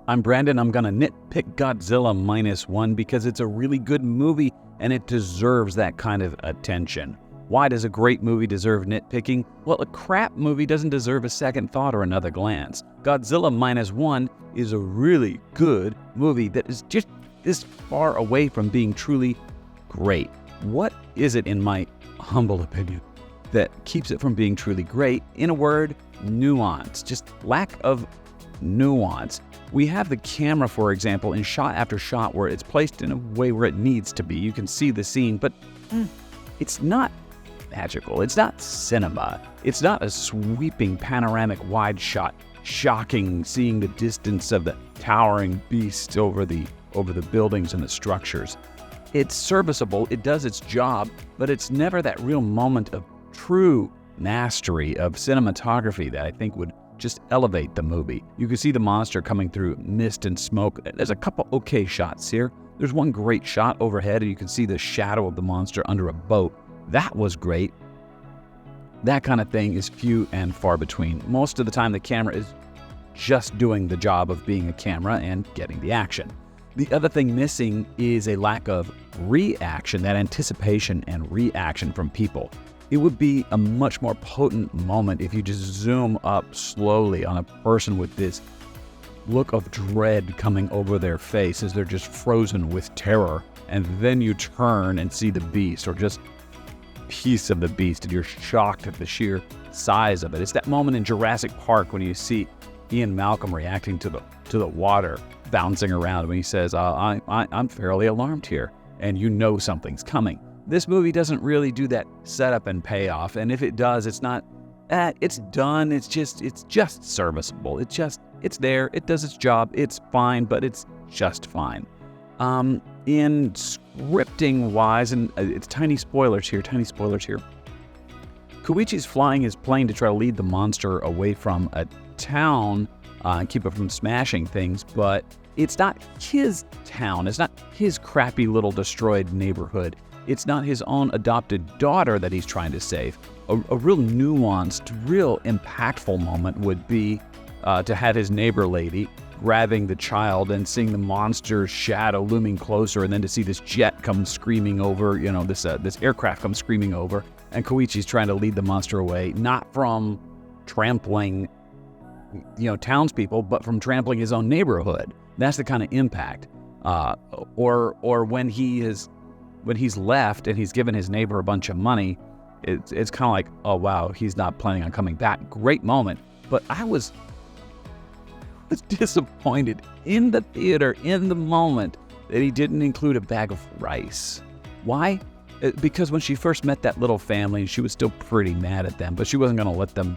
I'm Brandon. I'm going to nitpick Godzilla -1 because it's a really good movie and it deserves that kind of attention. Why does a great movie deserve nitpicking? Well, a crap movie doesn't deserve a second thought or another glance. Godzilla -1 is a really good movie that is just this far away from being truly great. What is it, in my humble opinion, that keeps it from being truly great? In a word, nuance. Just lack of nuance. We have the camera, for example, in shot after shot where it's placed in a way where it needs to be. You can see the scene, but it's not magical. It's not cinema. It's not a sweeping panoramic wide shot, shocking, seeing the distance of the towering beast over the buildings and the structures. It's serviceable, it does its job, but it's never that real moment of true mastery of cinematography that I think would just elevate the movie. You can see the monster coming through mist and smoke. There's a couple okay shots here. There's one great shot overhead and you can see the shadow of the monster under a boat. That was great. That kind of thing is few and far between. Most of the time the camera is just doing the job of being a camera and getting the action. The other thing missing is a lack of reaction, that anticipation and reaction from people. It would be a much more potent moment if you just zoom up slowly on a person with this look of dread coming over their face as they're just frozen with terror, and then you turn and see the beast, or just a piece of the beast, and you're shocked at the sheer size of it. It's that moment in Jurassic Park when you see Ian Malcolm reacting to the water bouncing around when he says, I'm fairly alarmed here, and you know something's coming. This movie doesn't really do that setup and payoff, and if it does, it's not, it's done, it's just serviceable. It's there, it does its job, it's fine, but it's just fine. In scripting-wise, and it's tiny spoilers here. Koichi's flying his plane to try to lead the monster away from a town and keep it from smashing things, but it's not his town, it's not his crappy little destroyed neighborhood. It's not his own adopted daughter that he's trying to save. A real nuanced, real impactful moment would be to have his neighbor lady grabbing the child and seeing the monster's shadow looming closer, and then to see this jet come screaming over, this aircraft come screaming over, and Koichi's trying to lead the monster away, not from trampling, townspeople, but from trampling his own neighborhood. That's the kind of impact. Or when he's left and he's given his neighbor a bunch of money, it's kind of like, oh wow, he's not planning on coming back. Great moment. But I was disappointed in the theater, in the moment, that he didn't include a bag of rice. Why? Because when she first met that little family, she was still pretty mad at them, but she wasn't going to let them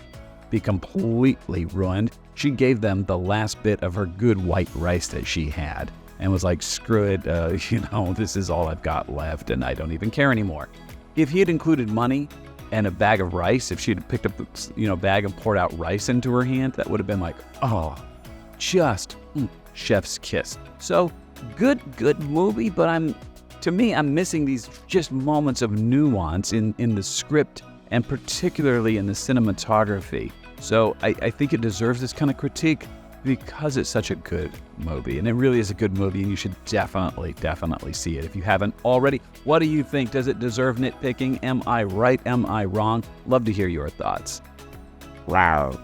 be completely ruined. She gave them the last bit of her good white rice that she had, and was like, screw it, this is all I've got left, and I don't even care anymore. If he had included money and a bag of rice, if she had picked up a bag and poured out rice into her hand, that would have been like, oh, just chef's kiss. So, good movie, but I'm missing these just moments of nuance in the script, and particularly in the cinematography. So I think it deserves this kind of critique because it's such a good movie, and it really is a good movie, and you should definitely see it if you haven't already. What do you think? Does it deserve nitpicking? Am I right? Am I wrong? Love to hear your thoughts. Wow.